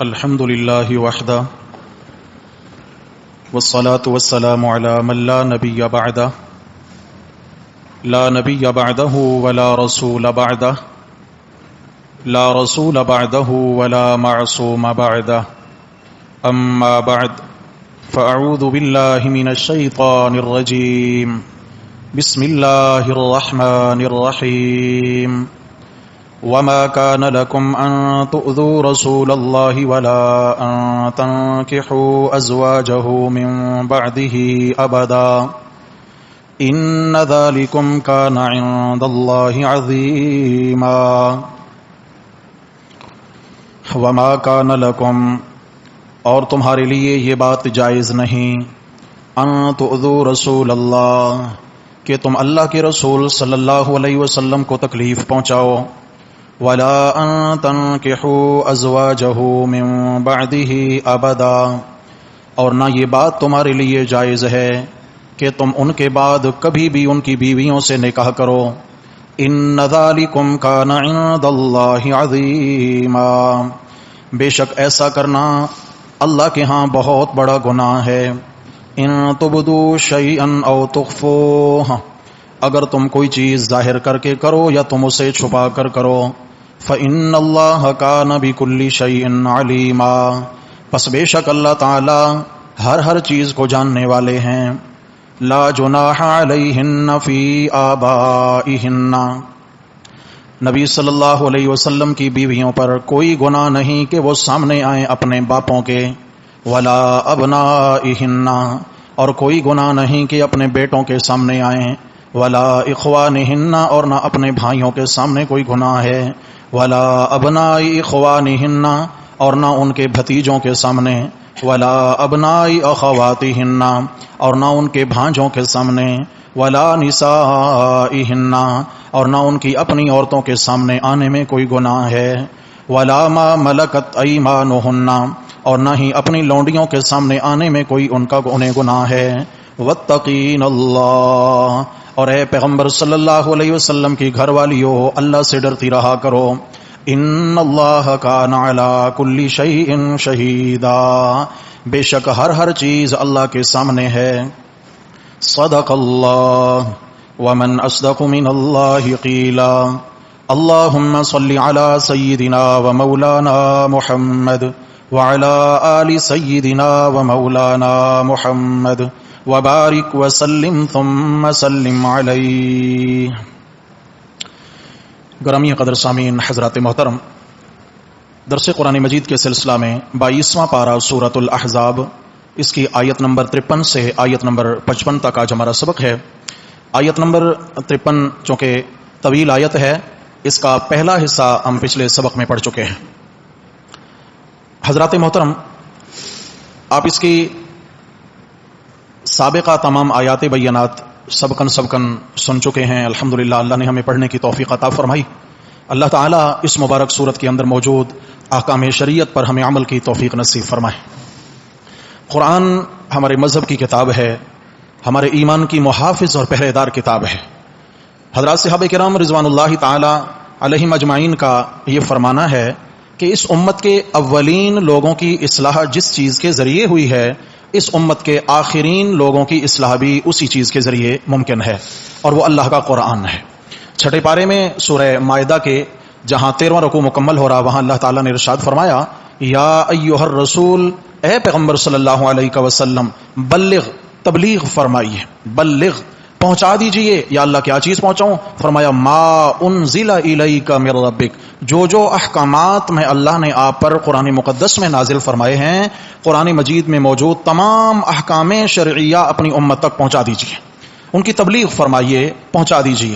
الحمد لله وحده والصلاة والسلام على من لا نبي بعده لا نبي بعده ولا رسول بعده لا رسول بعده ولا معصوم بعده أما بعد فأعوذ بالله من الشيطان الرجيم بسم الله الرحمن الرحيم وما كان لكم أن تؤذوا رسول الله ولا أن تنكحوا أزواجه من بعده أبدا إن ذلكم كان عند الله عظيما وما كان لكم اور تمہارے لیے یہ بات جائز نہیں ان تؤذوا رسول اللہ کہ تم اللہ کے رسول صلی اللہ علیہ وسلم کو تکلیف پہنچاؤ ولا ان تنکحوا ازواجہ من بعدہ ابدا اور نہ یہ بات تمہارے لیے جائز ہے کہ تم ان کے بعد کبھی بھی ان کی بیویوں سے نکاح کرو ان ذالکم کان عند اللہ عظیما بے شک ایسا کرنا اللہ کے ہاں بہت بڑا گناہ ہے ان تبدوا شیئا او تخفوہ اگر تم کوئی چیز ظاہر کر کے کرو یا تم اسے چھپا کر کرو فإن اللہ کان بکل شیء علیما پس بے شک اللہ تعالی ہر چیز کو جاننے والے ہیں لا جناح علیہن فی آبائہن نبی صلی اللہ علیہ وسلم کی بیویوں پر کوئی گناہ نہیں کہ وہ سامنے آئیں اپنے باپوں کے ولا ابنائہن اور کوئی گناہ نہیں کہ اپنے بیٹوں کے سامنے آئیں ولا اخوانہن اور نہ اپنے بھائیوں کے سامنے کوئی گناہ ہے ولا ابنائی اخوانہن اور نہ ان کے بھتیجوں کے سامنے ولا ابنائی اخواتہن اور نہ ان کے بھانجوں کے سامنے ولا نسائہن اور نہ ان کی اپنی عورتوں کے سامنے آنے میں کوئی گناہ ہے ولا ما ملکت ایمانہن اور نہ ہی اپنی لونڈیوں کے سامنے آنے میں کوئی انہیں گناہ ہے واتقین اللہ اور اے پیغمبر صلی اللہ علیہ وسلم کی گھر والیو اللہ سے ڈرتی رہا کرو ان اللہ کان علی کل شیء شہیدا بے شک ہر چیز اللہ کے سامنے ہے صدق اللہ ومن اصدق من اللہ قیلا اللہم صل علی سیدنا ومولانا محمد وعلی آل سیدنا ومولانا محمد وبارک وسلم ثم سلم علیہ گرامی قدر سامعین حضرات محترم درس قرآن مجید کے سلسلہ میں 22واں پارہ سورۃ الاحزاب اس کی آیت نمبر 53 سے آیت نمبر 55 تک آج ہمارا سبق ہے آیت نمبر 53 چونکہ طویل آیت ہے اس کا پہلا حصہ ہم پچھلے سبق میں پڑھ چکے ہیں حضرات محترم آپ اس کی سابقہ تمام آیات بینات سبقن سن چکے ہیں الحمدللہ اللہ نے ہمیں پڑھنے کی توفیق عطا فرمائی اللہ تعالیٰ اس مبارک صورت کے اندر موجود احکام شریعت پر ہمیں عمل کی توفیق نصیب فرمائے قرآن ہمارے مذہب کی کتاب ہے ہمارے ایمان کی محافظ اور پہرے دار کتاب ہے حضرات صحابہ کرام رضوان اللہ تعالیٰ علیہم اجمعین کا یہ فرمانا ہے کہ اس امت کے اولین لوگوں کی اصلاح جس چیز کے ذریعے ہوئی ہے اس امت کے آخرین لوگوں کی اصلاح بھی اسی چیز کے ذریعے ممکن ہے اور وہ اللہ کا قرآن ہے چھٹے پارے میں سورہ مائدہ کے جہاں 13واں رکوع مکمل ہو رہا وہاں اللہ تعالیٰ نے ارشاد فرمایا یا ایھا الرسول اے پیغمبر صلی اللہ علیہ وسلم بلغ تبلیغ فرمائیے بلغ پہنچا دیجئے یا اللہ کیا چیز پہنچاؤں فرمایا ما انزل الیک من ربک جو احکامات میں اللہ نے آپ پر قرآن مقدس میں نازل فرمائے ہیں قرآن مجید میں موجود تمام احکام شرعیہ اپنی امت تک پہنچا دیجئے ان کی تبلیغ فرمائیے پہنچا دیجئے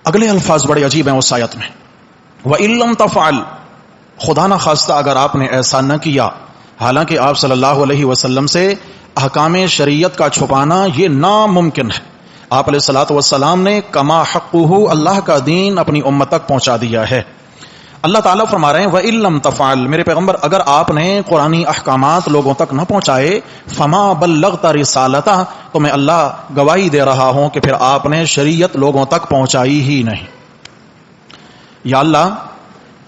اگلے الفاظ بڑے عجیب ہیں اس آیت میں وَإِن لَّمْ تَفْعَلْ خدا نہ خواستہ اگر آپ نے ایسا نہ کیا حالانکہ آپ صلی اللہ علیہ وسلم سے احکام شریعت کا چھپانا یہ ناممکن ہے آپ علیہ الصلوۃ والسلام نے کما حقہ اللہ کا دین اپنی امت تک پہنچا دیا ہے اللہ تعالیٰ فرما رہے ہیں وَإِن لَّمْ تَفْعَلْ میرے پیغمبر اگر آپ نے قرآنی احکامات لوگوں تک نہ پہنچائے فما بلغت رسالتہ تو میں اللہ گواہی دے رہا ہوں کہ پھر آپ نے شریعت لوگوں تک پہنچائی ہی نہیں. یا اللہ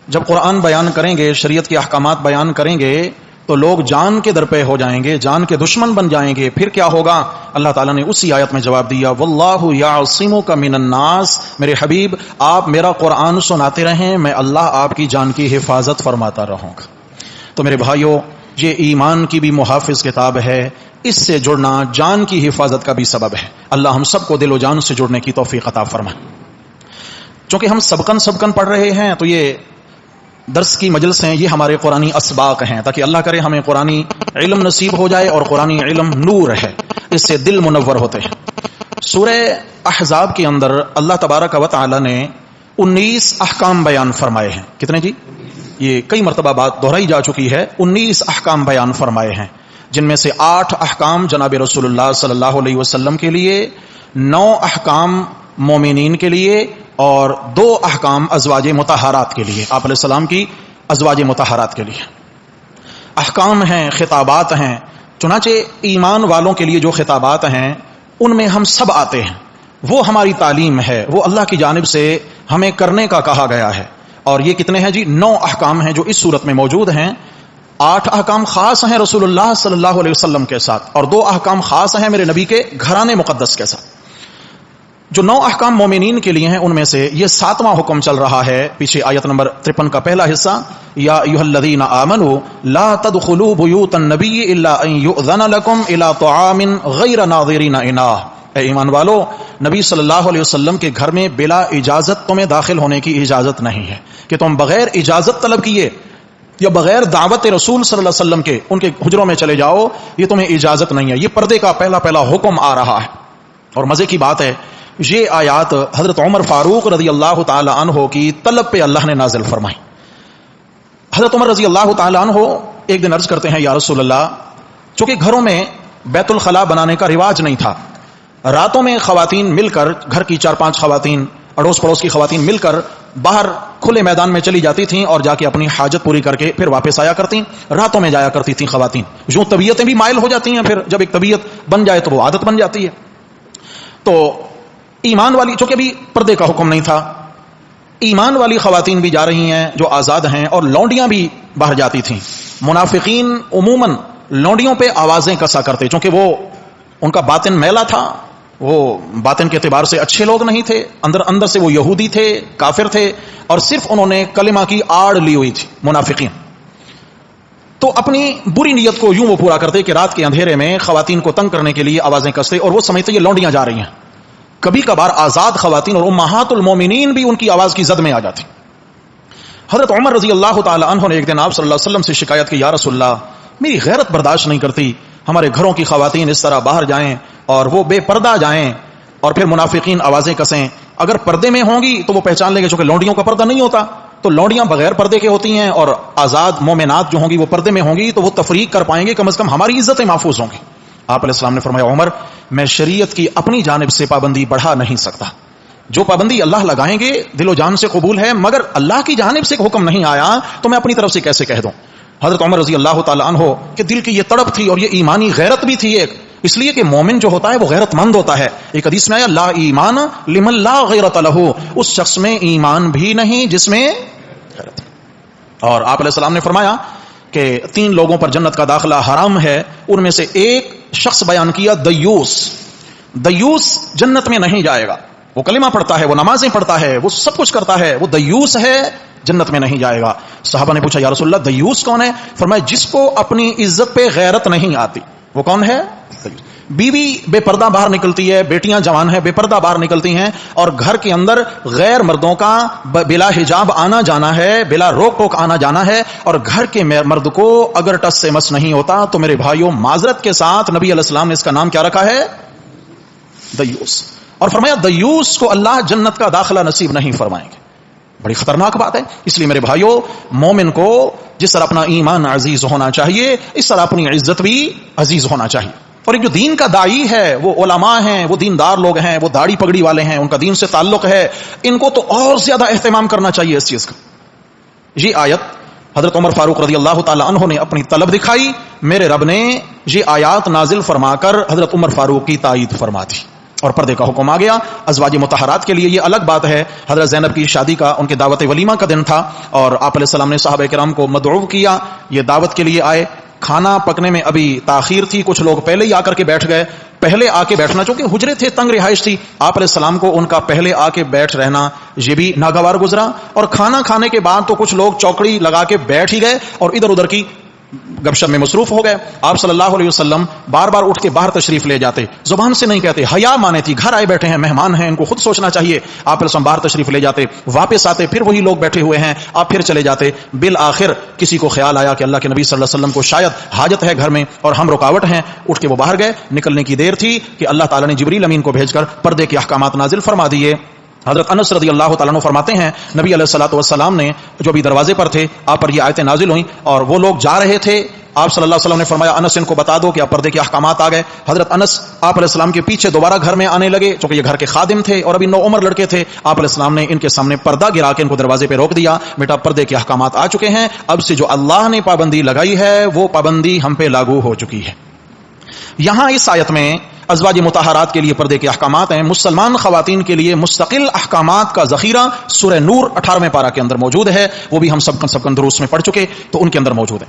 جب قرآن بیان کریں گے، شریعت کے احکامات بیان کریں گے تو لوگ جان کے در پہ ہو جائیں گے، جان کے دشمن بن جائیں گے. پھر کیا ہوگا؟ اللہ تعالیٰ نے اسی آیت میں جواب دیا، واللہ یعصمک من الناس. میرے حبیب آپ میرا قرآن سناتے رہیں، میں اللہ آپ کی جان کی حفاظت فرماتا رہوں گا. تو میرے بھائیوں، یہ ایمان کی بھی محافظ کتاب ہے، اس سے جڑنا جان کی حفاظت کا بھی سبب ہے. اللہ ہم سب کو دل و جان سے جڑنے کی توفیق عطا فرمائے. چونکہ ہم سبقن پڑھ رہے ہیں تو یہ درس کی مجلس ہیں، یہ ہمارے قرآنی اسباق ہیں، تاکہ اللہ کرے ہمیں قرآنی علم نصیب ہو جائے، اور قرآنی علم نور ہے، اس سے دل منور ہوتے ہیں. سورہ احزاب کے اندر اللہ تبارک و تعالی نے 19 احکام بیان فرمائے ہیں. کتنے جی؟ یہ کئی مرتبہ بات دہرائی جا چکی ہے. 19 احکام بیان فرمائے ہیں، جن میں سے 8 احکام جناب رسول اللہ صلی اللہ علیہ وسلم کے لیے، 9 احکام مومنین کے لیے، اور 2 احکام ازواج مطہرات کے لیے، آپ علیہ السلام کی ازواج مطہرات کے لیے. احکام ہیں، خطابات ہیں. چنانچہ ایمان والوں کے لیے جو خطابات ہیں ان میں ہم سب آتے ہیں، وہ ہماری تعلیم ہے، وہ اللہ کی جانب سے ہمیں کرنے کا کہا گیا ہے. اور یہ کتنے ہیں جی؟ 9 احکام ہیں جو اس صورت میں موجود ہیں. 8 احکام خاص ہیں رسول اللہ صلی اللہ علیہ وسلم کے ساتھ، اور 2 احکام خاص ہیں میرے نبی کے گھرانے مقدس کے ساتھ. جو 9 احکام مومنین کے لیے ہیں ان میں سے یہ 7واں حکم چل رہا ہے. پیچھے آیت نمبر 53 کا پہلا حصہ، یا ایھا الذین آمنوا لا تدخلوا بیوت النبی الا ان یؤذن لکم الی طعام غیر ناظرین اناہ. اے ایمان والو، نبی صلی اللہ علیہ وسلم کے گھر میں بلا اجازت تمہیں داخل ہونے کی اجازت نہیں ہے، کہ تم بغیر اجازت طلب کیے یا بغیر دعوت رسول صلی اللہ علیہ وسلم کے ان کے حجروں میں چلے جاؤ، یہ تمہیں اجازت نہیں ہے. یہ پردے کا پہلا حکم آ رہا ہے. اور مزے کی بات ہے، یہ آیات حضرت عمر فاروق رضی اللہ تعالی عنہ کی طلب پہ اللہ نے نازل فرمائی. حضرت عمر رضی اللہ تعالی عنہ ایک دن عرض کرتے ہیں، یا رسول اللہ، چونکہ گھروں میں بیت الخلاء بنانے کا رواج نہیں تھا، راتوں میں خواتین مل کر، گھر کی 4-5 خواتین، اڑوس پڑوس کی خواتین مل کر باہر کھلے میدان میں چلی جاتی تھیں اور جا کے اپنی حاجت پوری کر کے پھر واپس آیا کرتی. راتوں میں جایا کرتی تھیں خواتین. یوں طبیعتیں بھی مائل ہو جاتی ہیں، پھر جب ایک طبیعت بن جائے تو وہ عادت بن جاتی ہے. تو ایمان والی، چونکہ بھی پردے کا حکم نہیں تھا، ایمان والی خواتین بھی جا رہی ہیں جو آزاد ہیں، اور لونڈیاں بھی باہر جاتی تھیں. منافقین عموماً لونڈیوں پہ آوازیں کسا کرتے، چونکہ وہ ان کا باطن میلا تھا، وہ باطن کے اعتبار سے اچھے لوگ نہیں تھے، اندر سے وہ یہودی تھے، کافر تھے، اور صرف انہوں نے کلمہ کی آڑ لی ہوئی تھی منافقین. تو اپنی بری نیت کو یوں وہ پورا کرتے کہ رات کے اندھیرے میں خواتین کو تنگ کرنے کے لیے آوازیں کستے، اور وہ سمجھتے یہ لونڈیاں جا رہی ہیں. کبھی کبھار آزاد خواتین اور امہات المومنین بھی ان کی آواز کی زد میں آ جاتی. حضرت عمر رضی اللہ تعالی عنہ نے ایک دن آپ صلی اللہ علیہ وسلم سے شکایت کی، یا رسول اللہ، میری غیرت برداشت نہیں کرتی، ہمارے گھروں کی خواتین اس طرح باہر جائیں اور وہ بے پردہ جائیں اور پھر منافقین آوازیں کسیں. اگر پردے میں ہوں گی تو وہ پہچان لیں گے، چونکہ لونڈیوں کا پردہ نہیں ہوتا، تو لونڈیاں بغیر پردے کے ہوتی ہیں، اور آزاد مومنات جو ہوں گی وہ پردے میں ہوں گی، تو وہ تفریق کر پائیں گے، کم از کم ہماری عزتیں محفوظ ہوں گی. آپ علیہ السلام نے فرمایا، عمر، میں شریعت کی اپنی جانب سے پابندی بڑھا نہیں سکتا. جو پابندی اللہ لگائیں گے دل و جان سے قبول ہے، مگر اللہ کی جانب سے حکم نہیں آیا تو میں اپنی طرف سے کیسے کہہ دوں. حضرت عمر رضی اللہ تعالی عنہ کہ دل کی یہ تڑپ تھی اور یہ ایمانی غیرت بھی تھی ایک، اس لیے کہ مومن جو ہوتا ہے وہ غیرت مند ہوتا ہے. ایک حدیث میں آیا، لا ایمان لمن لا غیرت لہ، اس شخص میں ایمان بھی نہیں جس میں غیرت. اور آپ علیہ السلام نے فرمایا کہ 3 لوگوں پر جنت کا داخلہ حرام ہے. ان میں سے ایک شخص بیان کیا، دیوس. دیوس جنت میں نہیں جائے گا. وہ کلمہ پڑھتا ہے، وہ نمازیں پڑھتا ہے، وہ سب کچھ کرتا ہے، وہ دیوس ہے، جنت میں نہیں جائے گا. صحابہ نے پوچھا، یا رسول اللہ، دیوس کون ہے؟ فرمایا، جس کو اپنی عزت پہ غیرت نہیں آتی. وہ کون ہے؟ بیوی بے پردہ باہر نکلتی ہے، بیٹیاں جوان ہیں بے پردہ باہر نکلتی ہیں، اور گھر کے اندر غیر مردوں کا بلا حجاب آنا جانا ہے، بلا روک ٹوک آنا جانا ہے، اور گھر کے مرد کو اگر ٹس سے مس نہیں ہوتا تو میرے بھائیوں معذرت کے ساتھ نبی علیہ السلام نے اس کا نام کیا رکھا ہے؟ دیوس. اور فرمایا دیوس کو اللہ جنت کا داخلہ نصیب نہیں فرمائیں گے. بڑی خطرناک بات ہے. اس لیے میرے بھائیوں، مومن کو جس طرح اپنا ایمان عزیز ہونا چاہیے، اس طرح اپنی عزت بھی عزیز ہونا چاہیے. اور ایک جو دین کا داعی ہے، وہ علماء ہیں، وہ دیندار لوگ ہیں، وہ داڑھی پگڑی والے ہیں، ان کا دین سے تعلق ہے، ان کو تو اور زیادہ اہتمام کرنا چاہیے اس چیز کا. یہ آیت حضرت عمر فاروق رضی اللہ تعالی عنہ نے اپنی طلب دکھائی، میرے رب نے یہ آیات نازل فرما کر حضرت عمر فاروق کی تائید فرما دی. اور پردے کا حکم آ گیا. ازواج مطہرات کے لیے یہ الگ بات ہے. حضرت زینب کی شادی کا ان کے دعوت ولیمہ کا دن تھا اور آپ علیہ السلام نے صحابہ کرام کو مدعو کیا, یہ دعوت کے لیے آئے. کھانا پکنے میں ابھی تاخیر تھی, کچھ لوگ پہلے ہی آ کر کے بیٹھ گئے. پہلے آ کے بیٹھنا, چونکہ حجرے تھے, تنگ رہائش تھی, آپ علیہ السلام کو ان کا پہلے آ کے بیٹھ رہنا یہ بھی ناگوار گزرا. اور کھانا کھانے کے بعد تو کچھ لوگ چوکڑی لگا کے بیٹھ ہی گئے اور ادھر ادھر کی گپ شپ میں مصروف ہو گئے. آپ صلی اللہ علیہ وسلم بار بار اٹھ کے باہر تشریف لے جاتے, زبان سے نہیں کہتے, حیا مانے تھی, گھر آئے بیٹھے ہیں, مہمان ہیں, ان کو خود سوچنا چاہیے. آپ علیہ السلام باہر تشریف لے جاتے, واپس آتے, پھر وہی لوگ بیٹھے ہوئے ہیں, آپ پھر چلے جاتے. بالآخر کسی کو خیال آیا کہ اللہ کے نبی صلی اللہ علیہ وسلم کو شاید حاجت ہے گھر میں اور ہم رکاوٹ ہیں, اٹھ کے وہ باہر گئے. نکلنے کی دیر تھی کہ اللہ تعالیٰ نے جبریل امین کو بھیج کر پردے کے احکامات نازل فرما دیے. حضرت انس رضی اللہ تعالیٰ عنہ فرماتے ہیں نبی علیہ الصلوۃ والسلام نے جو بھی دروازے پر تھے, آپ پر یہ آیتیں نازل ہوئیں اور وہ لوگ جا رہے تھے. آپ صلی اللہ علیہ وسلم نے فرمایا انس ان کو بتا دو کہ اب پردے کے احکامات آ گئے. حضرت انس آپ علیہ السلام کے پیچھے دوبارہ گھر میں آنے لگے, چونکہ یہ گھر کے خادم تھے اور ابھی 9 عمر لڑکے تھے. آپ علیہ السلام نے ان کے سامنے پردہ گرا کے ان کو دروازے پہ روک دیا, بیٹا پردے کے احکامات آ چکے ہیں, اب سے جو اللہ نے پابندی لگائی ہے وہ پابندی ہم پہ لاگو ہو چکی ہے. یہاں اس آیت میں ازواج مطہرات کے لیے پردے کے احکامات ہیں. مسلمان خواتین کے لیے مستقل احکامات کا ذخیرہ سورہ نور 18ویں پارہ کے اندر موجود ہے, وہ بھی ہم سب دروس میں پڑھ چکے, تو ان کے اندر موجود ہے.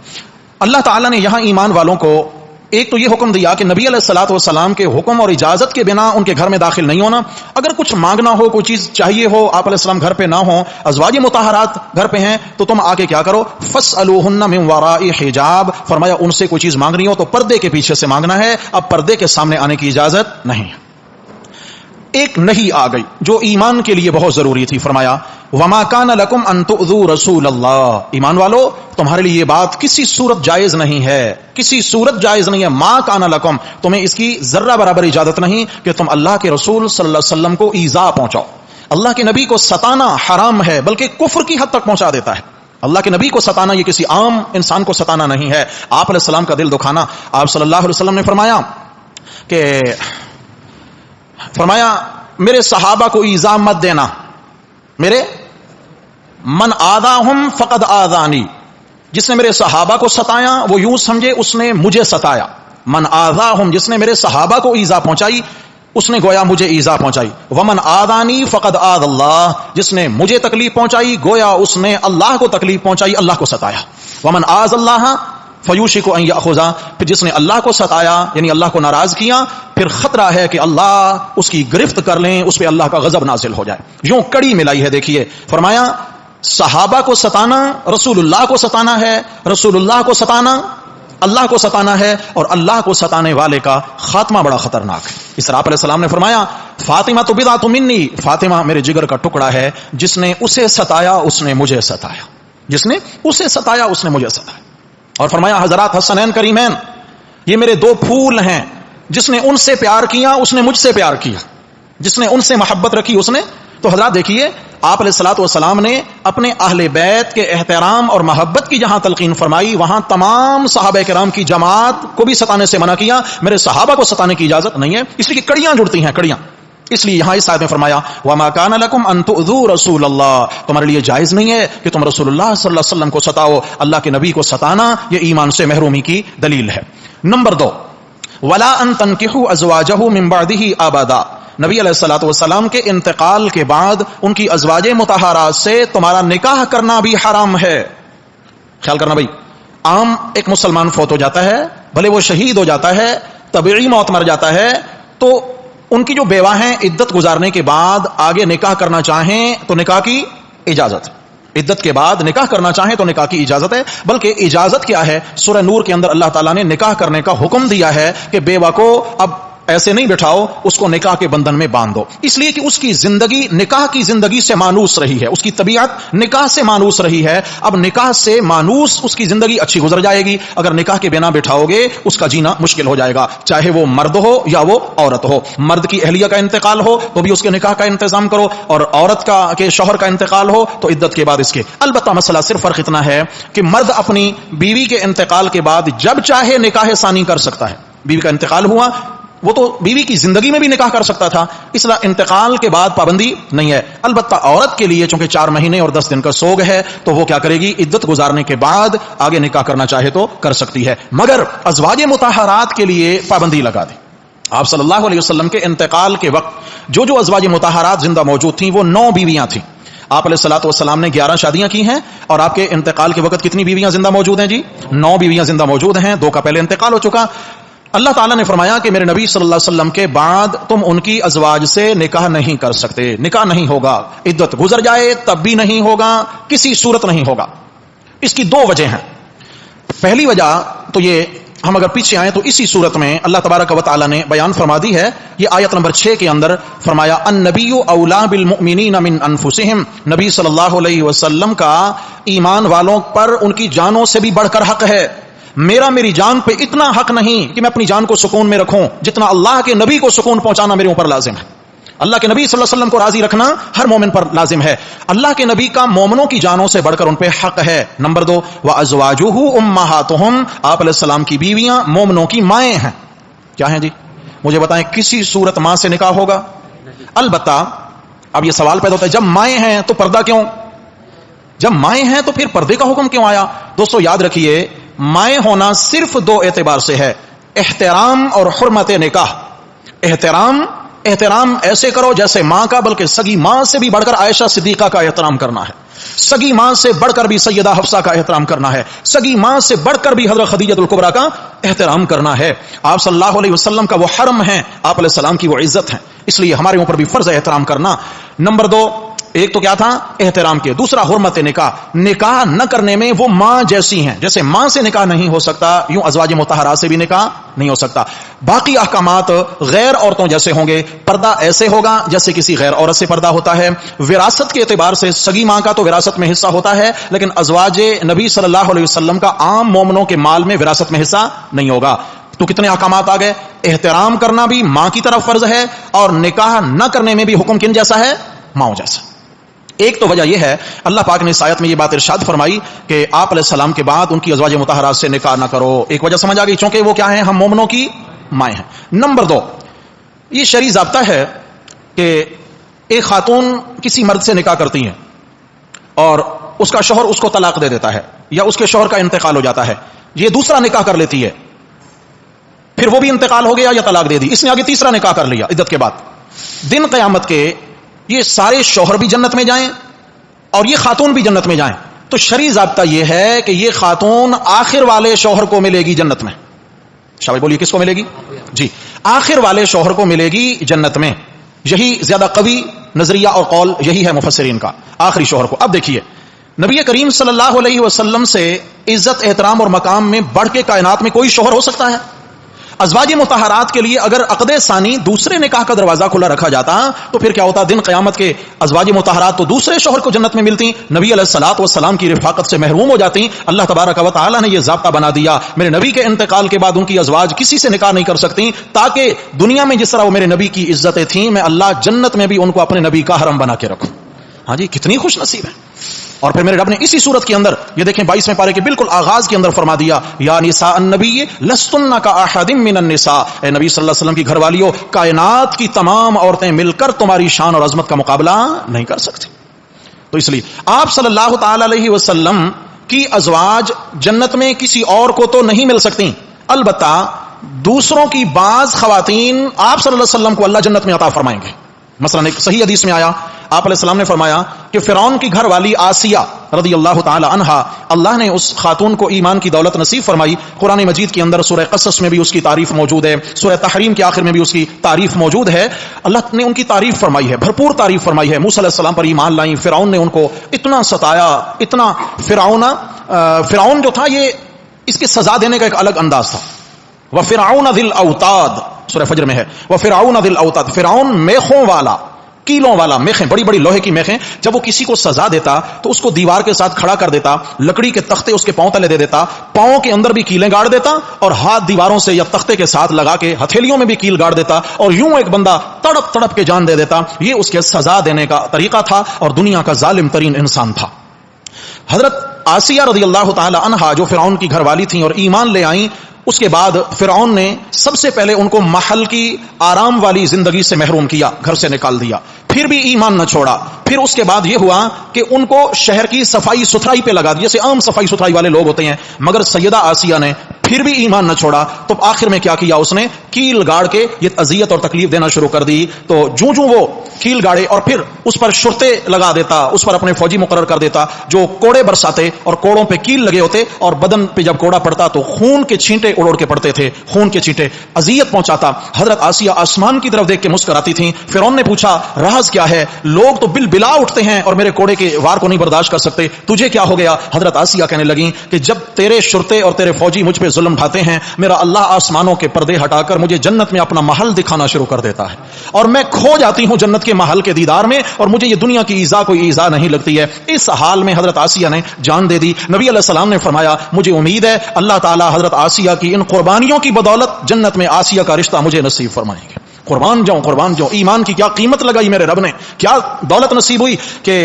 اللہ تعالیٰ نے یہاں ایمان والوں کو ایک تو یہ حکم دیا کہ نبی علیہ الصلوۃ والسلام کے حکم اور اجازت کے بنا ان کے گھر میں داخل نہیں ہونا. اگر کچھ مانگنا ہو, کوئی چیز چاہیے ہو, آپ علیہ السلام گھر پہ نہ ہو, ازواج مطہرات گھر پہ ہیں, تو تم آ کے کیا کرو, فاسألوہن من وراء حجاب, فرمایا ان سے کوئی چیز مانگنی ہو تو پردے کے پیچھے سے مانگنا ہے, اب پردے کے سامنے آنے کی اجازت نہیں. ایک نہیں آ گئی جو ایمان کے لیے بہت ضروری تھی. فرمایا وما کان لکم ان تؤذوا رسول اللہ, ایمان والو تمہارے لیے یہ بات کسی صورت جائز نہیں ہے, کسی صورت جائز نہیں ہے. ما کان لکم, تمہیں اس کی ذرہ برابر اجازت نہیں کہ تم اللہ کے رسول صلی اللہ علیہ وسلم کو ایذا پہنچاؤ. اللہ کے نبی کو ستانا حرام ہے, بلکہ کفر کی حد تک پہنچا دیتا ہے. اللہ کے نبی کو ستانا یہ کسی عام انسان کو ستانا نہیں ہے. آپ علیہ السلام کا دل دکھانا. آپ صلی اللہ علیہ وسلم نے فرمایا میرے صحابہ کو ایذا مت دینا, میرے من آذاہم فقد آذانی, جس نے میرے صحابہ کو ستایا وہ یوں سمجھے اس نے مجھے ستایا. من آذاہم, جس نے میرے صحابہ کو ایذا پہنچائی اس نے گویا مجھے ایذا پہنچائی. ومن آذانی فقد آذ اللہ, جس نے مجھے تکلیف پہنچائی گویا اس نے اللہ کو تکلیف پہنچائی, اللہ کو ستایا. ومن آذ اللہ فیوشک ان یاخذ, پھر جس نے اللہ کو ستایا یعنی اللہ کو ناراض کیا, پھر خطرہ ہے کہ اللہ اس کی گرفت کر لیں, اس پہ اللہ کا غضب نازل ہو جائے. یوں کڑی ملائی ہے. دیکھیے فرمایا صحابہ کو ستانا رسول اللہ کو ستانا ہے, رسول اللہ کو ستانا اللہ کو ستانا ہے, اور اللہ کو ستانے والے کا خاتمہ بڑا خطرناک ہے. اس طرح آپ علیہ السلام نے فرمایا فاطمہ تو بضعۃ منی, فاطمہ میرے جگر کا ٹکڑا ہے, جس نے اسے ستایا اس نے مجھے ستایا, جس نے اسے ستایا اس نے مجھے ستایا. اور فرمایا حضرات حسنین کریمین, یہ میرے 2 پھول ہیں, جس نے ان سے پیار کیا اس نے مجھ سے پیار کیا, جس نے ان سے محبت رکھی اس نے. تو حضرات دیکھیے آپ علیہ الصلوۃ والسلام نے اپنے اہل بیت کے احترام اور محبت کی جہاں تلقین فرمائی, وہاں تمام صحابہ کرام کی جماعت کو بھی ستانے سے منع کیا. میرے صحابہ کو ستانے کی اجازت نہیں ہے, اس لیے کہ کڑیاں جڑتی ہیں, کڑیاں. اس لیے یہاں اس آیت میں فرمایا وما کان لکم ان تؤذوا رسول اللہ, تمہارے لیے جائز نہیں ہے کہ تم رسول اللہ صلی اللہ علیہ وسلم کو ستاؤ. اللہ کے نبی کو ستانا یہ ایمان سے محرومی کی دلیل ہے. نمبر 2 ولا ان تنکحوا ازواجہ من بعدہ ابدا, نبی علیہ الصلوۃ والسلام کے انتقال کے بعد ان کی ازواج مطہرات سے تمہارا نکاح کرنا بھی حرام ہے. خیال کرنا بھائی, عام ایک مسلمان فوت ہو جاتا ہے, بھلے وہ شہید ہو جاتا ہے, طبیعی موت مر جاتا ہے, تو ان کی جو بیوہ ہیں عدت گزارنے کے بعد آگے نکاح کرنا چاہیں تو نکاح کی اجازت, عدت کے بعد نکاح کرنا چاہیں تو نکاح کی اجازت ہے. بلکہ اجازت کیا ہے, سورہ نور کے اندر اللہ تعالیٰ نے نکاح کرنے کا حکم دیا ہے کہ بیوہ کو اب ایسے نہیں بٹھاؤ, اس کو نکاح کے بندھن میں باندھ دو, اس لیے کہ اس کی زندگی نکاح کی زندگی سے مانوس رہی ہے, اس کی طبیعت نکاح سے مانوس رہی ہے. اب نکاح سے مانوس اس کی زندگی اچھی گزر جائے گی. اگر نکاح کے بنا بٹھاؤ گے اس کا جینا مشکل ہو جائے گا, چاہے وہ مرد ہو یا وہ عورت ہو. مرد کی اہلیہ کا انتقال ہو تو بھی اس کے نکاح کا انتظام کرو, اور عورت کا کے شوہر کا انتقال ہو تو عدت کے بعد اس کے. البتہ مسئلہ صرف فرق اتنا ہے کہ مرد اپنی بیوی کے انتقال کے بعد جب چاہے نکاح ثانی کر سکتا ہے. بیوی کا انتقال ہوا, وہ تو بیوی کی زندگی میں بھی نکاح کر سکتا تھا, اس طرح انتقال کے بعد پابندی نہیں ہے. البتہ عورت کے لیے چونکہ 4 مہینے اور 10 دن کا سوگ ہے تو وہ کیا کرے گی, عدت گزارنے کے بعد آگے نکاح کرنا چاہے تو کر سکتی ہے. مگر ازواج مطہرات کے لیے پابندی لگا دی. آپ صلی اللہ علیہ وسلم کے انتقال کے وقت جو ازواج مطہرات زندہ موجود تھیں وہ 9 بیویاں تھیں. آپ علیہ الصلوۃ والسلام نے 11 شادیاں کی ہیں اور آپ کے انتقال کے وقت کتنی بیویاں زندہ موجود ہیں جی؟ 9 بیویاں زندہ موجود ہیں. 2 کا پہلے انتقال ہو چکا. اللہ تعالیٰ نے فرمایا کہ میرے نبی صلی اللہ علیہ وسلم کے بعد تم ان کی ازواج سے نکاح نہیں کر سکتے. نکاح نہیں ہوگا, عدت گزر جائے تب بھی نہیں ہوگا, کسی صورت نہیں ہوگا. اس کی 2 وجہ ہیں. پہلی وجہ تو یہ, ہم اگر پیچھے آئیں تو اسی صورت میں اللہ تبارک و تعالیٰ نے بیان فرما دی ہے. یہ آیت نمبر 6 کے اندر فرمایا النبی اولا بالمؤمنین من انفسہم, نبی صلی اللہ علیہ وسلم کا ایمان والوں پر ان کی جانوں سے بھی بڑھ کر حق ہے. میری جان پہ اتنا حق نہیں کہ میں اپنی جان کو سکون میں رکھوں جتنا اللہ کے نبی کو سکون پہنچانا میرے اوپر لازم ہے. اللہ کے نبی صلی اللہ علیہ وسلم کو راضی رکھنا ہر مومن پر لازم ہے. اللہ کے نبی کا مومنوں کی جانوں سے بڑھ کر ان پہ حق ہے. نمبر 2, وَأَزْوَاجُهُ أُمَّهَاتُهُمْ, آپ علیہ السلام کی بیویاں مومنوں کی مائیں ہیں. کیا ہیں جی؟ مجھے بتائیں کسی صورت ماں سے نکاح ہوگا؟ البتہ اب یہ سوال پیدا ہوتا ہے جب مائیں ہیں تو پردہ کیوں؟ جب مائیں ہیں تو پھر پردے کا حکم کیوں آیا؟ دوستو یاد رکھیے, مائیں ہونا صرف 2 اعتبار سے ہے, احترام اور حرمت نکاح. احترام ایسے کرو جیسے ماں کا, بلکہ سگی ماں سے بھی بڑھ کر عائشہ صدیقہ کا احترام کرنا ہے, سگی ماں سے بڑھ کر بھی سیدہ حفصہ کا احترام کرنا ہے, سگی ماں سے بڑھ کر بھی حضرت خدیجہ الکبریٰ کا احترام کرنا ہے. آپ صلی اللہ علیہ وسلم کا وہ حرم ہے, آپ علیہ السلام کی وہ عزت ہے, اس لیے ہمارے اوپر بھی فرض ہے احترام کرنا. نمبر 2, ایک تو کیا تھا احترام کے, دوسرا حرمت نکاح. نکاح نہ کرنے میں وہ ماں جیسی ہیں, جیسے ماں سے نکاح نہیں ہو سکتا یوں ازواج مطہرات سے بھی نکاح نہیں ہو سکتا. باقی احکامات غیر عورتوں جیسے ہوں گے, پردہ ایسے ہوگا جیسے کسی غیر عورت سے پردہ ہوتا ہے. وراثت کے اعتبار سے سگی ماں کا تو وراثت میں حصہ ہوتا ہے, لیکن ازواج نبی صلی اللہ علیہ وسلم کا عام مومنوں کے مال میں وراثت میں حصہ نہیں ہوگا. تو کتنے احکامات آ گئے؟ احترام کرنا بھی ماں کی طرف فرض ہے, اور نکاح نہ کرنے میں بھی حکم کن جیسا ہے؟ ماں جیسا. ایک تو وجہ یہ ہے, اللہ پاک نے اس آیت میں یہ بات ارشاد فرمائی کہ آپ علیہ السلام کے بعد ان کی ازواج مطہرات سے نکاح نہ کرو. ایک وجہ سمجھ آ گئی, چونکہ وہ کیا ہیں؟ ہم مومنوں کی مائیں ہیں. نمبر 2, یہ شرعی ضابطہ ہے کہ ایک خاتون کسی مرد سے نکاح کرتی ہیں اور اس کا شوہر اس کو طلاق دے دیتا ہے, یا اس کے شوہر کا انتقال ہو جاتا ہے, یہ دوسرا نکاح کر لیتی ہے, پھر وہ بھی انتقال ہو گیا یا طلاق دے دی, اس نے آگے تیسرا نکاح کر لیا عدت کے بعد. دن قیامت کے یہ سارے شوہر بھی جنت میں جائیں اور یہ خاتون بھی جنت میں جائیں, تو شرعی ضابطہ یہ ہے کہ یہ خاتون آخر والے شوہر کو ملے گی جنت میں. شاباش بولیے, کس کو ملے گی؟ جی, آخر والے شوہر کو ملے گی جنت میں. یہی زیادہ قوی نظریہ اور قول یہی ہے مفسرین کا, آخری شوہر کو. اب دیکھیے, نبی کریم صلی اللہ علیہ وسلم سے عزت, احترام اور مقام میں بڑھ کے کائنات میں کوئی شوہر ہو سکتا ہے؟ ازواج مطہرات کے لیے اگر عقد ثانی دوسرے نکاح کا دروازہ کھلا رکھا جاتا تو پھر کیا ہوتا؟ دن قیامت کے ازواج مطہرات تو دوسرے شوہر کو جنت میں ملتی, نبی علیہ الصلوۃ والسلام کی رفاقت سے محروم ہو جاتی. اللہ تبارک و تعالیٰ نے یہ ضابطہ بنا دیا, میرے نبی کے انتقال کے بعد ان کی ازواج کسی سے نکاح نہیں کر سکتی, تاکہ دنیا میں جس طرح وہ میرے نبی کی عزتیں تھیں, میں اللہ جنت میں بھی ان کو اپنے نبی کا حرم بنا کے رکھوں. ہاں جی, کتنی خوش نصیب ہے. اور پھر میرے رب نے اسی صورت کے اندر یہ دیکھیں 22ویں پارے کے بالکل آغاز کے اندر فرما دیا, یا نساء النبی لستن کاحد من النساء, اے نبی صلی اللہ علیہ وسلم کی گھر والیوں, کائنات کی تمام عورتیں مل کر تمہاری شان اور عظمت کا مقابلہ نہیں کر سکتی. تو اس لیے آپ صلی اللہ تعالی علیہ وسلم کی ازواج جنت میں کسی اور کو تو نہیں مل سکتی, البتہ دوسروں کی بعض خواتین آپ صلی اللہ علیہ وسلم کو اللہ جنت میں عطا فرمائیں گے. مثلا ایک صحیح حدیث میں آیا, آپ علیہ السلام نے فرمایا کہ فرعون کی گھر والی آسیہ رضی اللہ تعالی عنہا, اللہ نے اس خاتون کو ایمان کی دولت نصیب فرمائی. قرآن مجید کے اندر سورہ قصص میں بھی اس کی تعریف موجود ہے, سورہ تحریم کے آخر میں بھی اس کی تعریف موجود ہے. اللہ نے ان کی تعریف فرمائی ہے, بھرپور تعریف فرمائی ہے. موسیٰ علیہ السلام پر ایمان لائیں, فرعون نے ان کو اتنا ستایا, اتنا. فرعون جو تھا یہ اس کی سزا دینے کا ایک الگ انداز تھا. وَفِرْعَوْنَ ذِي الْأَوْتَادِ سورہ فجر میں ہے, وَفِرْعَوْنَ ذِي الْأَوْتَادِ, فرعون میخوں والا, کیلوں والا, میخیں, بڑی بڑی لوہے کی میخیں. جب وہ کسی کو سزا دیتا تو اس کو دیوار کے ساتھ کھڑا کر دیتا, لکڑی کے تختے اس کے پاؤں تلے دے دیتا, پاؤں کے اندر بھی کیلیں گاڑ دیتا, اور ہاتھ دیواروں سے یا تختے کے ساتھ لگا کے ہتھیلیوں میں بھی کیل گاڑ دیتا, اور یوں ایک بندہ تڑپ تڑپ کے جان دے دیتا. یہ اس کے سزا دینے کا طریقہ تھا, اور دنیا کا ظالم ترین انسان تھا. حضرت آسیہ رضی اللہ تعالی عنہا جو فرعون کی گھر والی تھیں اور ایمان لے آئیں, اس کے بعد فرعون نے سب سے پہلے ان کو محل کی آرام والی زندگی سے محروم کیا, گھر سے نکال دیا, پھر بھی ایمان نہ چھوڑا. پھر اس کے بعد یہ ہوا کہ ان کو شہر کی صفائی ستھرائی پہ لگا دیا, جیسے عام صفائی ستھرائی والے لوگ ہوتے ہیں. مگر سیدہ آسیہ نے پھر بھی ایمان نہ چھوڑا تو آخر میں کیا کیا اس نے؟ کیل گاڑ کے یہ اذیت اور تکلیف دینا شروع کر دی. تو جو وہ کیل گاڑے اور پھر اس پر شرطیں لگا دیتا, اس پر اپنے فوجی مقرر کر دیتا جو کوڑے برساتے, اور کوڑوں پہ کیل لگے ہوتے اور بدن پہ جب کوڑا پڑتا تو خون کے چھینٹے اڑ کے پڑتے تھے, خون کے چھینٹے, اذیت پہنچاتا. حضرت آسیہ آسمان کی طرف دیکھ کے مسکراتی تھیں. فرعون نے پوچھا راز کیا ہے؟ لوگ تو بل بلا اٹھتے ہیں اور میرے کوڑے کے وار کو نہیں برداشت کر سکتے, تجھے کیا ہو گیا؟ حضرت آسیہ کہنے لگیں کہ جب تیرے شرطے اور تیرے فوجی مجھ پہ ظلم ڈھاتے ہیں, میرا اللہ آسمانوں کے پردے ہٹا کر مجھے جنت میں اپنا محل دکھانا شروع کر دیتا ہے, اور میں کھو جاتی ہوں جنت کے محل کے دیدار میں, اور مجھے یہ دنیا کی ایذا کوئی ایذا نہیں لگتی ہے. اس حال میں حضرت آسیہ نے جان دے دی. نبی علیہ السلام نے فرمایا مجھے امید ہے اللہ تعالی حضرت آسیہ کی ان قربانیوں کی بدولت جنت میں آسیہ کا رشتہ مجھے نصیب فرمائیں گے. قربان جاؤں, قربان جاؤں. ایمان کی کیا قیمت لگائی میرے رب نے, کیا دولت نصیب ہوئی کہ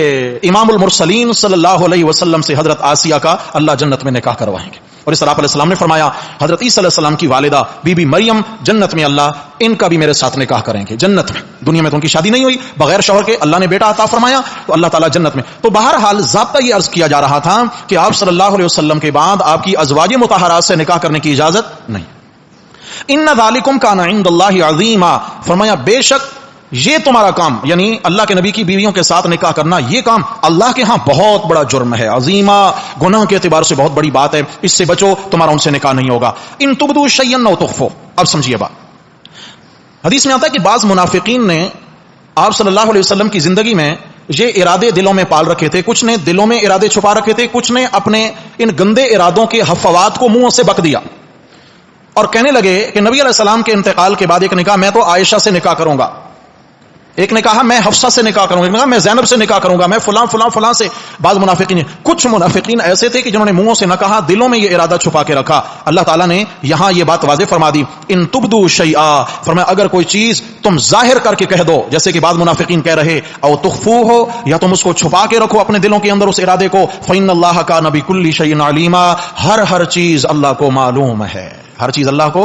امام المرسلین صلی اللہ علیہ وسلم سے حضرت آسیہ کا اللہ جنت میں نکاح کروائیں گے. اور اس طرح آپ علیہ السلام نے فرمایا حضرت عیسیٰ علیہ السلام کی والدہ بی بی مریم جنت میں اللہ ان کا بھی میرے ساتھ نکاح کریں گے جنت میں. دنیا میں تو ان کی شادی نہیں ہوئی, بغیر شوہر کے اللہ نے بیٹا عطا فرمایا, تو اللہ تعالیٰ جنت میں. تو بہرحال ضابطہ یہ عرض کیا جا رہا تھا کہ آپ صلی اللہ علیہ وسلم کے بعد آپ کی ازواج مطہرات سے نکاح کرنے کی اجازت نہیں. ان ذالکم کان عند اللہ عظیما, فرمایا بے شک یہ تمہارا کام, یعنی اللہ کے نبی کی بیویوں کے ساتھ نکاح کرنا, یہ کام اللہ کے ہاں بہت بڑا جرم ہے. عظیما, گناہ کے اعتبار سے بہت بڑی بات ہے, اس سے بچو, تمہارا ان سے نکاح نہیں ہوگا. ان تبدو شیئا او تخفوا. اب سمجھیے بات, حدیث میں آتا ہے کہ بعض منافقین نے آپ صلی اللہ علیہ وسلم کی زندگی میں یہ ارادے دلوں میں پال رکھے تھے. کچھ نے دلوں میں ارادے چھپا رکھے تھے, کچھ نے اپنے ان گندے ارادوں کے حفوات کو منہ سے بک دیا اور کہنے لگے کہ نبی علیہ السلام کے انتقال کے بعد ایک نکاح میں تو عائشہ سے نکاح کروں گا, ایک نے کہا میں حفصہ سے نکاح کروں گا, ایک نے کہا میں زینب سے نکاح کروں گا, میں فلاں فلاں فلاں سے. بعض منافقین, کچھ منافقین ایسے تھے کہ جنہوں نے منہوں سے نہ کہا, دلوں میں یہ ارادہ چھپا کے رکھا. اللہ تعالیٰ نے یہاں یہ بات واضح فرما دی, ان تبدو شیئا, فرمایا اگر کوئی چیز تم ظاہر کر کے کہہ دو, جیسے کہ بعض منافقین کہہ رہے, او تخفو ہو, یا تم اس کو چھپا کے رکھو اپنے دلوں کے اندر اس ارادے کو, فإن اللہ کان بکل شیء علیما, ہر چیز اللہ کو معلوم ہے, ہر چیز اللہ کو,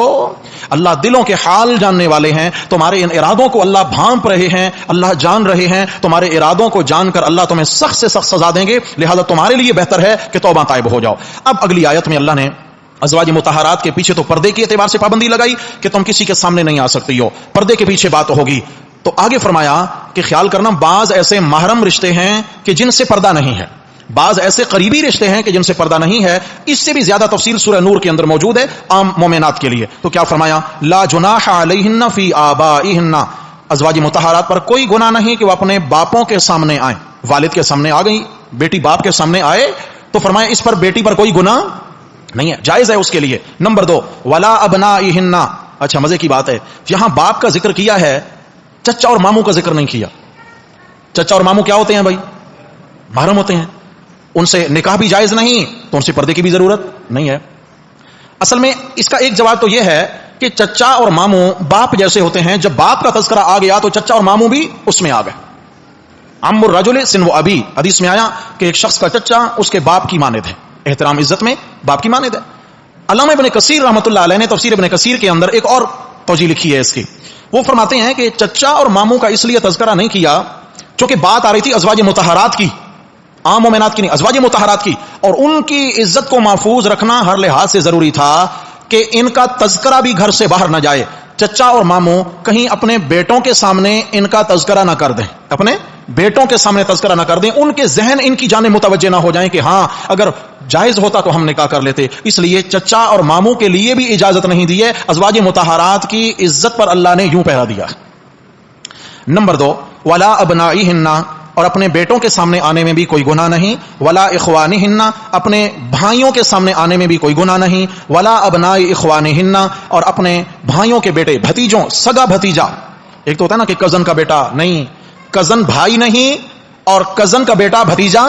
اللہ دلوں کے حال جاننے والے ہیں. تمہارے ان ارادوں کو اللہ بھانپ رہے ہیں, اللہ جان رہے ہیں. تمہارے ارادوں کو جان کر اللہ تمہیں سخت سے سخت سزا دیں گے, لہذا تمہارے لیے بہتر ہے کہ توبہ طائب ہو جاؤ. اب اگلی آیت میں اللہ نے ازواج مطہرات کے پیچھے تو پردے کے اعتبار سے پابندی لگائی کہ تم کسی کے سامنے نہیں آ سکتی ہو, پردے کے پیچھے بات ہوگی. تو آگے فرمایا کہ خیال کرنا, بعض ایسے محرم رشتے ہیں کہ جن سے پردہ نہیں ہے, بعض ایسے قریبی رشتے ہیں کہ جن سے پردہ نہیں ہے. اس سے بھی زیادہ تفصیل سورہ نور کے اندر موجود ہے عام مومنات کے لیے. تو کیا فرمایا, لا جناح علیہن فی آبائہن, ازواج مطہرات پر کوئی گناہ نہیں کہ وہ اپنے باپوں کے سامنے آئیں. والد کے سامنے آ گئی بیٹی, باپ کے سامنے آئے, تو فرمایا اس پر بیٹی پر کوئی گناہ نہیں ہے, جائز ہے اس کے لیے. نمبر 2, ولا ابنائہن. اچھا مزے کی بات ہے, یہاں باپ کا ذکر کیا ہے, چچا اور ماموں کا ذکر نہیں کیا. چچا اور ماموں کیا ہوتے ہیں بھائی؟ محرم ہوتے ہیں, ان سے نکاح بھی جائز نہیں, تو ان سے پردے کی بھی ضرورت نہیں ہے. اصل میں اس کا ایک جواب تو یہ ہے کہ چچا اور ماموں باپ جیسے ہوتے ہیں, جب باپ کا تذکرہ آ گیا تو چچا اور ماموں بھی اس میں آ گئے. عم الرجل سن و ابی, حدیث میں آیا کہ ایک شخص کا چچا اس کے باپ کی مانند ہے, احترام عزت میں باپ کی مانند ہے. علامہ ابن کثیر رحمۃ اللہ علیہ نے تفسیر ابن کثیر کے اندر ایک اور توجیہ لکھی ہے اس کی. وہ فرماتے ہیں کہ چچا اور ماموں کا اس لیے تذکرہ نہیں کیا چونکہ بات آ رہی تھی ازواج مطہرات کی, عام مومنات کی نہیں, ازواج مطہرات کی, اور ان کی عزت کو محفوظ رکھنا ہر لحاظ سے ضروری تھا کہ ان کا تذکرہ بھی گھر سے باہر نہ جائے. چچا اور ماموں کہیں اپنے بیٹوں کے سامنے ان کا تذکرہ نہ کر دیں, اپنے بیٹوں کے سامنے تذکرہ نہ کر دیں, ان کے ذہن ان کی جانب متوجہ نہ ہو جائیں کہ ہاں اگر جائز ہوتا تو ہم نکاح کر لیتے. اس لیے چچا اور ماموں کے لیے بھی اجازت نہیں دی ہے. ازواج مطہرات کی عزت پر اللہ نے یوں پہرا دیا. نمبر 2, ولا ابنائہن, اور اپنے بیٹوں کے سامنے آنے میں بھی کوئی گناہ نہیں. ولا اخوانہن, اپنے بھائیوں کے سامنے آنے میں بھی کوئی گناہ نہیں. ولا ابناء اخوانہن, اور اپنے بھائیوں کے بیٹے, بھتیجوں, سگا بھتیجا. ایک تو ہوتا ہے نا کہ کزن کا بیٹا, نہیں, کزن بھائی نہیں اور کزن کا بیٹا بھتیجا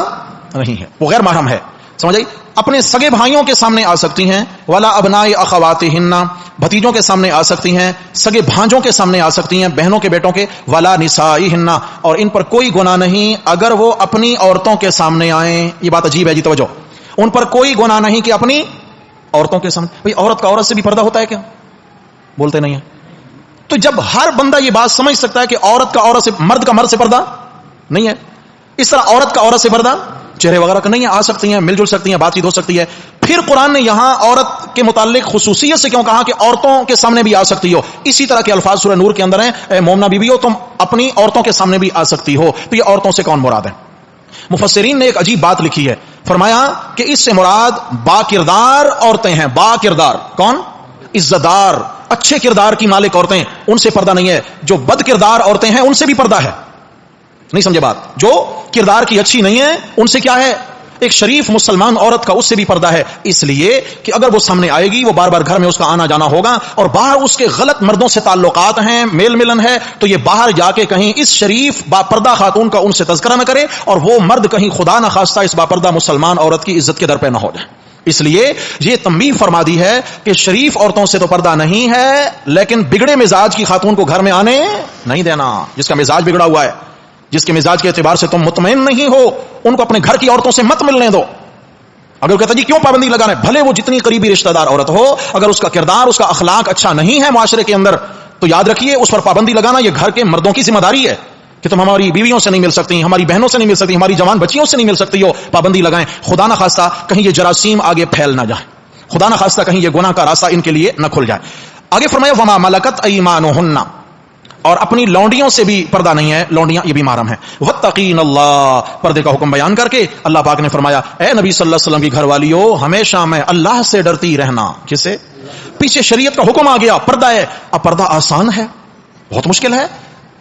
نہیں ہے, وہ غیر محرم ہے, سمجھ آئی. اپنے سگے بھائیوں کے سامنے آ سکتی ہیں. ولا ابناء اخواتہن, بھتیجوں کے سامنے آ سکتی ہیں, سگے بھانجوں کے سامنے آ سکتی ہیں, بہنوں کے بیٹوں کے. ولا نسائہن, اور ان پر کوئی گناہ نہیں اگر وہ اپنی عورتوں کے سامنے آئیں. یہ بات عجیب ہے جی, توجہ, ان پر کوئی گناہ نہیں کہ اپنی عورتوں کے سامنے. بھئی عورت کا عورت سے بھی پردہ ہوتا ہے کیا؟ بولتے نہیں ہیں. تو جب ہر بندہ یہ بات سمجھ سکتا ہے کہ عورت کا عورت سے, مرد کا مرد سے پردہ نہیں ہے, اس طرح عورت کا عورت سے پردہ چہرے وغیرہ کا نہیں ہے, آ سکتی ہیں, مل جل سکتی ہیں, بات چیت ہو سکتی ہے. پھر قرآن نے یہاں عورت کے متعلق خصوصیت سے کیوں کہا کہ عورتوں کے سامنے بھی آ سکتی ہو؟ اسی طرح کے الفاظ سورہ نور کے اندر ہیں، اے مومنہ بیوی ہو تم اپنی عورتوں کے سامنے بھی آ سکتی ہو. تو یہ عورتوں سے کون مراد ہے؟ مفسرین نے ایک عجیب بات لکھی ہے، فرمایا کہ اس سے مراد با کردار عورتیں ہیں. با کردار کون؟ عزتدار اچھے کردار کی مالک عورتیں، ان سے پردہ نہیں ہے. جو بد کردار عورتیں ہیں ان سے بھی پردہ ہے. نہیں سمجھے بات؟ جو کردار کی اچھی نہیں ہے ان سے کیا ہے؟ ایک شریف مسلمان عورت کا اس سے بھی پردہ ہے. اس لیے کہ اگر وہ سامنے آئے گی، وہ بار بار گھر میں اس کا آنا جانا ہوگا، اور باہر اس کے غلط مردوں سے تعلقات ہیں، میل ملن ہے، تو یہ باہر جا کے کہیں اس شریف با پردہ خاتون کا ان سے تذکرہ نہ کرے، اور وہ مرد کہیں خدا نہ خواستہ اس با پردہ مسلمان عورت کی عزت کے در پہ نہ ہو جائے. اس لیے یہ تنبیہ فرما دی ہے کہ شریف عورتوں سے تو پردہ نہیں ہے، لیکن بگڑے مزاج کی خاتون کو گھر میں آنے نہیں دینا. جس کا مزاج بگڑا ہوا ہے، جس کے مزاج کے اعتبار سے تم مطمئن نہیں ہو، ان کو اپنے گھر کی عورتوں سے مت ملنے دو. اگر وہ کہتا جی کیوں پابندی لگانا ہے، بھلے وہ جتنی قریبی رشتہ دار عورت ہو، اگر اس کا کردار، اس کا اخلاق اچھا نہیں ہے معاشرے کے اندر، تو یاد رکھیے اس پر پابندی لگانا یہ گھر کے مردوں کی ذمہ داری ہے کہ تم ہماری بیویوں سے نہیں مل سکتی، ہماری بہنوں سے نہیں مل سکتی، ہماری جوان بچیوں سے نہیں مل سکتی ہو. پابندی لگائیں. خدا نہ خواستہ کہیں یہ جراثیم آگے پھیل نہ جائے، خدا نہ خواستہ کہیں یہ گناہ کا راستہ ان کے لیے نہ کھل جائے. آگے فرمایا وما ملکت ایمانہن، اور اپنی لونڈیوں سے بھی پردہ نہیں ہے. لونڈیاں یہ بھی محرم ہیں. واتقین اللہ، پردے کا حکم بیان کر کے اللہ پاک نے فرمایا اے نبی صلی اللہ علیہ وسلم کی گھر والیو، ہمیشہ میں اللہ سے ڈرتی رہنا. کس سے؟ پیچھے شریعت کا حکم آ گیا، پردہ ہے. اب پردہ آسان ہے؟ بہت مشکل ہے،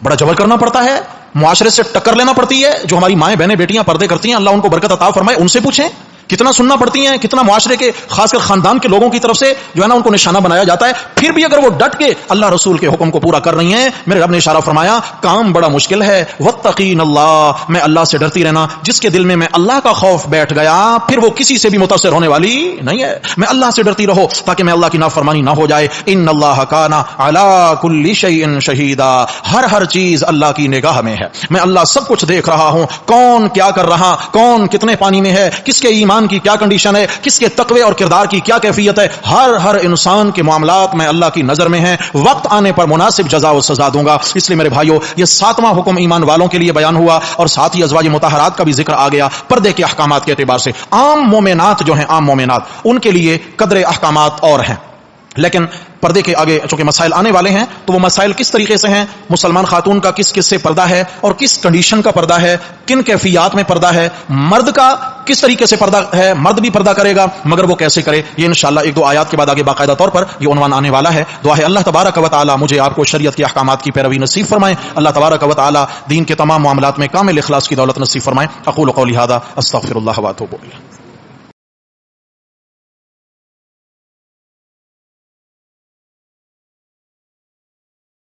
بڑا جبر کرنا پڑتا ہے، معاشرے سے ٹکر لینا پڑتی ہے. جو ہماری مائیں بہنیں بیٹیاں پردے کرتی ہیں، اللہ ان کو برکت عطا فرمائے، ان سے پوچھیں کتنا سننا پڑتی ہیں، کتنا معاشرے کے خاص کر خاندان کے لوگوں کی طرف سے جو ہے نا ان کو نشانہ بنایا جاتا ہے. پھر بھی اگر وہ ڈٹ کے اللہ رسول کے حکم کو پورا کر رہی ہیں، میرے رب نے اشارہ فرمایا کام بڑا مشکل ہے. واتقین اللہ، میں اللہ سے ڈرتی رہنا. جس کے دل میں اللہ کا خوف بیٹھ گیا، پھر وہ کسی سے بھی متاثر ہونے والی نہیں ہے. میں اللہ سے ڈرتی رہو تاکہ میں اللہ کی نافرمانی نہ ہو جائے. ان اللہ کان علی کل شیء شہیدا، ہر چیز اللہ کی نگاہ میں ہے. میں اللہ سب کچھ دیکھ رہا ہوں، کون کیا کر رہا، کون کتنے پانی میں ہے، کس کے ایمان کی کیا کنڈیشن ہے، کس کے تقوی اور کردار کی کیا کیفیت ہے. ہر انسان کے معاملات میں اللہ کی نظر میں ہیں. وقت آنے پر مناسب جزا و سزا دوں گا. اس لیے میرے بھائیو، یہ 7واں حکم ایمان والوں کے لیے بیان ہوا، اور ساتھ ہی ازواج مطہرات کا بھی ذکر آ گیا. پردے کے احکامات کے اعتبار سے عام مومنات جو ہیں، عام مومنات، ان کے لیے قدر احکامات اور ہیں. لیکن پردے کے آگے چونکہ مسائل آنے والے ہیں، تو وہ مسائل کس طریقے سے ہیں، مسلمان خاتون کا کس کس سے پردہ ہے، اور کس کنڈیشن کا پردہ ہے، کن کیفیات میں پردہ ہے، مرد کا کس طریقے سے پردہ ہے، مرد بھی پردہ کرے گا مگر وہ کیسے کرے. یہ انشاءاللہ 1-2 آیات کے بعد آگے باقاعدہ طور پر یہ عنوان آنے والا ہے. دعا ہے اللہ تبارک و تعالی مجھے آپ کو شریعت کے احکامات کی پیروی نصیب فرمائے. اللہ تبارک و تعالی دین کے تمام معاملات میں کامل اخلاص کی دولت نصیب فرمائے. اقول قولی ھذا استغفر اللہ واتوب الیہ.